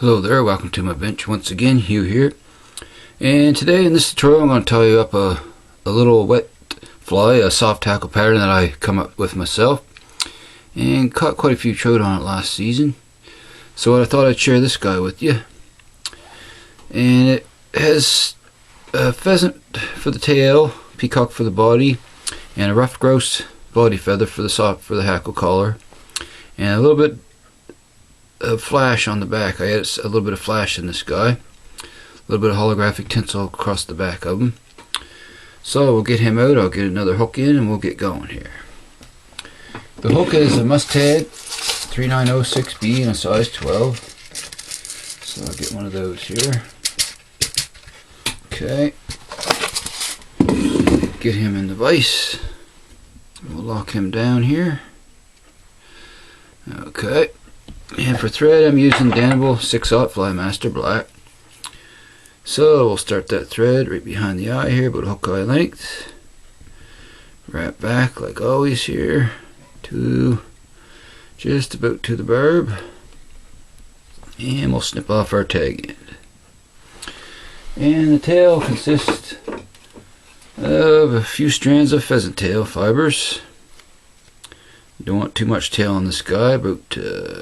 Hello there, welcome to my bench once again, Hugh here. And today in this tutorial I'm going to tie you up a little wet fly, a soft tackle pattern that I come up with myself. And caught quite a few trout on it last season. So I thought I'd share this guy with you. And it has a pheasant for the tail, peacock for the body, and a ruffed grouse body feather for the hackle collar. And a little bit of flash on the back. I added a little bit of flash in this guy. A little bit of holographic tinsel across the back of him. So we'll get him out. I'll get another hook in and we'll get going here. The hook is a mustad 3906B in a size 12. So I'll get one of those here. Okay. Get him in the vise. We'll lock him down here. Okay. And for thread I'm using denville 6/0 Flymaster Black. So we'll start that thread right behind the eye here, about hook eye length. Wrap back like always here to just about to the barb. And we'll snip off our tag end. And the tail consists of a few strands of pheasant tail fibers. Don't want too much tail on this guy, about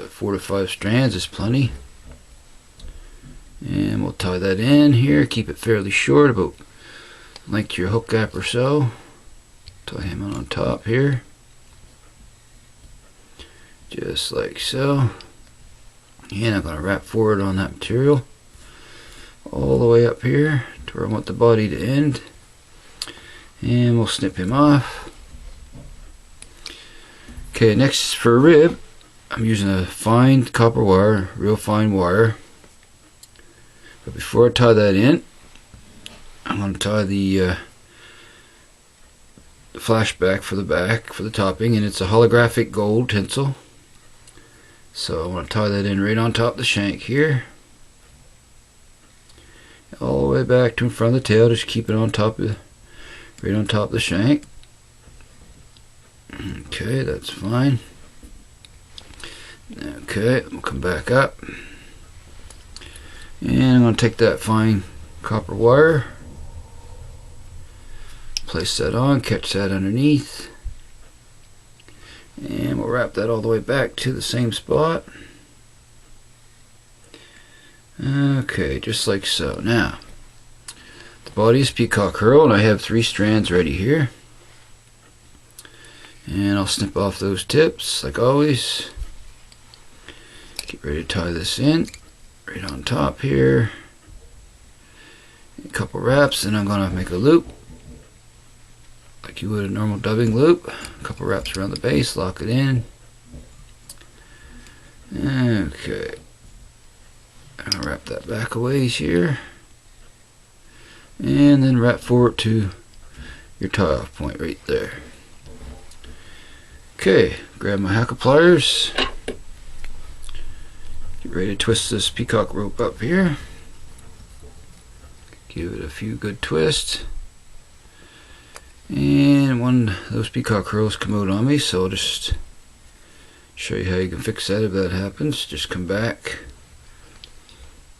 4 to 5 strands is plenty. And we'll tie that in here, keep it fairly short, about length your hook gap or so. Tie him on top here. Just like so. And I'm going to wrap forward on that material all the way up here to where I want the body to end. And we'll snip him off. Okay, next for a rib, I'm using a fine copper wire, real fine wire. But before I tie that in, I'm going to tie the flashback for the back, for the topping, and it's a holographic gold tinsel. So I want to tie that in right on top of the shank here. All the way back to in front of the tail, just keep it on top of, right on top of the shank. Okay, that's fine. Okay, we'll come back up. And I'm going to take that fine copper wire, place that on, catch that underneath, and we'll wrap that all the way back to the same spot. Okay, just like so. Now, the body is peacock herl, and I have 3 strands ready here. And I'll snip off those tips like always. Get ready to tie this in right on top here. A couple wraps, and I'm going to make a loop like you would a normal dubbing loop. A couple wraps around the base, lock it in. Okay. I'm going to wrap that back a ways here. And then wrap forward to your tie off point right there. Okay, grab my hackle pliers. Get ready to twist this peacock rope up here. Give it a few good twists. And one of those peacock herls come out on me, so I'll just show you how you can fix that if that happens. Just come back.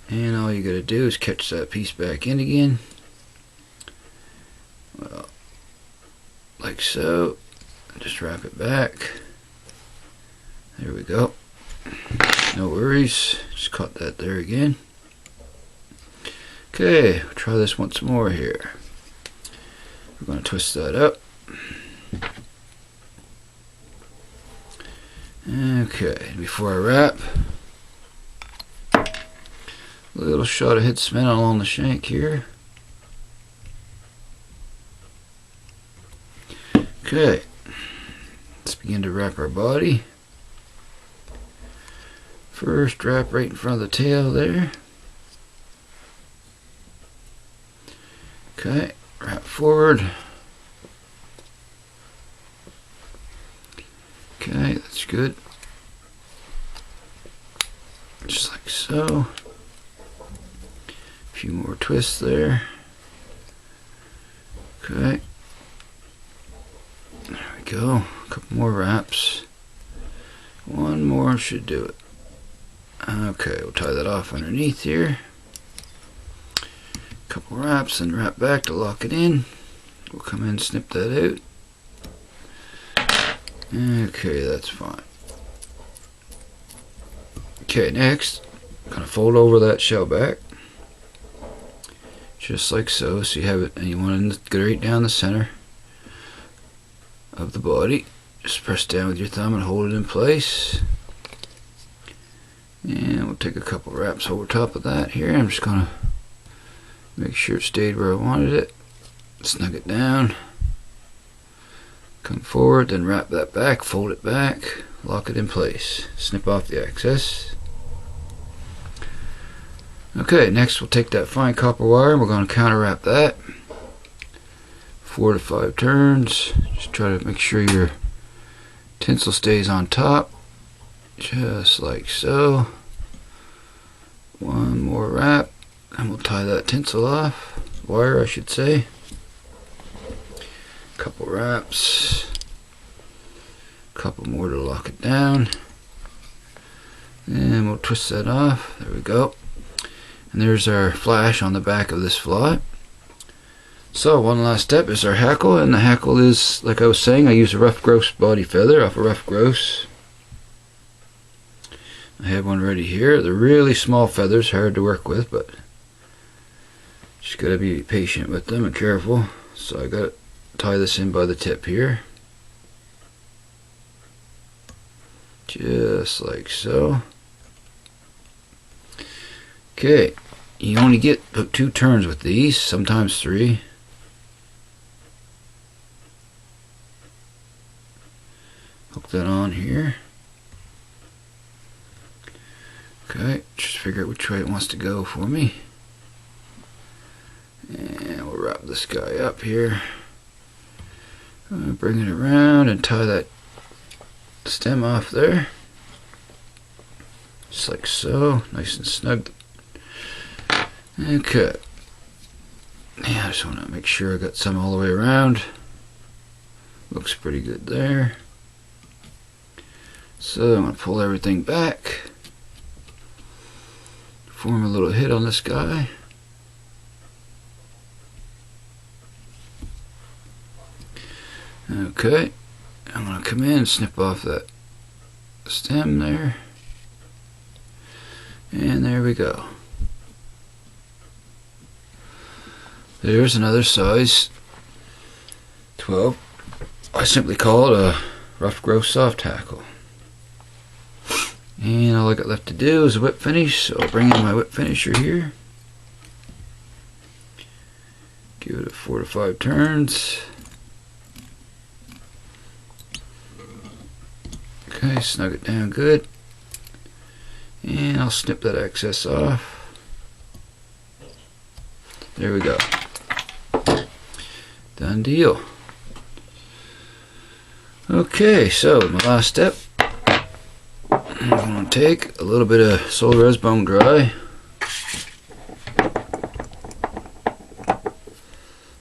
And all you gotta do is catch that piece back in again. Well, like so. Just wrap it back. There we go. No worries. Just caught that there again. Okay, we'll try this once more here. We're going to twist that up. Okay, before I wrap, a little shot of head cement along the shank here. Okay. Let's begin to wrap our body. First wrap right in front of the tail there. Okay, wrap forward. Okay, that's good. Just like so. A few more twists there. Okay. There we go. A couple more wraps. One more should do it. Okay, we'll tie that off underneath here. Couple wraps and wrap back to lock it in. We'll come in and snip that out. Okay, that's fine. Okay, next, kind of fold over that shell back, just like so. So you have it, and you want to go right down the center of the body. Just press down with your thumb and hold it in place. And we'll take a couple wraps over top of that here. I'm just gonna make sure it stayed where I wanted it. Snug it down. Come forward, then wrap that back, fold it back, lock it in place. Snip off the excess. Okay, next we'll take that fine copper wire and we're going to counter wrap that. 4 to 5 turns. Just try to make sure your tinsel stays on top. Just like so. One more wrap and we'll tie that tinsel off. Wire, I should say. Couple wraps. Couple more to lock it down. And we'll twist that off. There we go. And there's our flash on the back of this fly. So one last step is our hackle, and the hackle is, like I was saying, I use a ruffed grouse body feather off a ruffed grouse. I have one ready here. They're really small feathers, hard to work with, but just gotta be patient with them and careful. So I gotta tie this in by the tip here. Just like so. Okay, you only get about 2 turns with these, sometimes 3. Hook that on here. Okay, just figure out which way it wants to go for me. And we'll wrap this guy up here. Bring it around and tie that stem off there. Just like so, nice and snug. Okay. Yeah, I just want to make sure I got some all the way around. Looks pretty good there. So I'm going to pull everything back. Form a little hit on this guy. Okay. I'm going to come in and snip off that stem there. And there we go. There's another size 12. I simply call it a ruffed grouse soft hackle. And all I got left to do is a whip finish, so I'll bring in my whip finisher here. Give it 4 to 5 turns. Okay, snug it down good. And I'll snip that excess off. There we go. Done deal. Okay, so my last step, I'm going to take a little bit of solar res bone dry,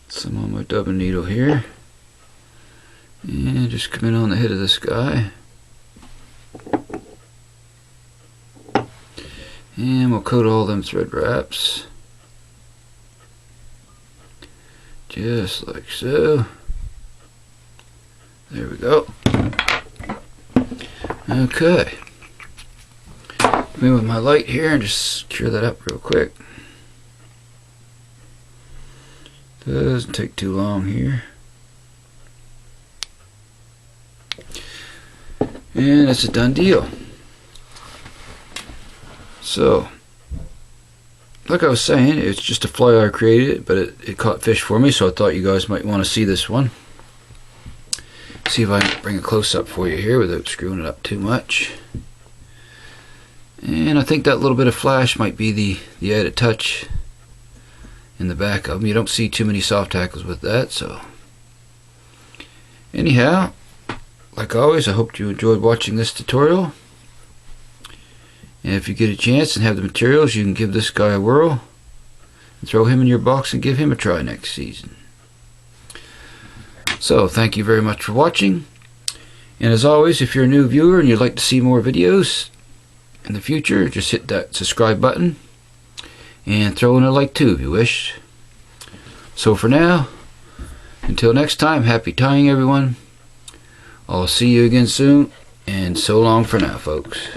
some on my dubbing needle here, and just come in on the head of this guy, and we'll coat all them thread wraps. Just like so. There we go. Okay. Me with my light here and just cure that up real quick. Doesn't take too long here. And it's a done deal. So, like I was saying, it's just a fly I created, but it caught fish for me, so I thought you guys might want to see this one. See if I can bring a close-up for you here without screwing it up too much. And I think that little bit of flash might be the added touch in the back of them. You don't see too many soft hackles with that, so. Anyhow, like always, I hope you enjoyed watching this tutorial. And if you get a chance and have the materials, you can give this guy a whirl and throw him in your box and give him a try next season. So thank you very much for watching, and as always, if you're a new viewer and you'd like to see more videos, in the future, just hit that subscribe button and throw in a like too if you wish. So for now, until next time, happy tying everyone. I'll see you again soon, and so long for now, folks.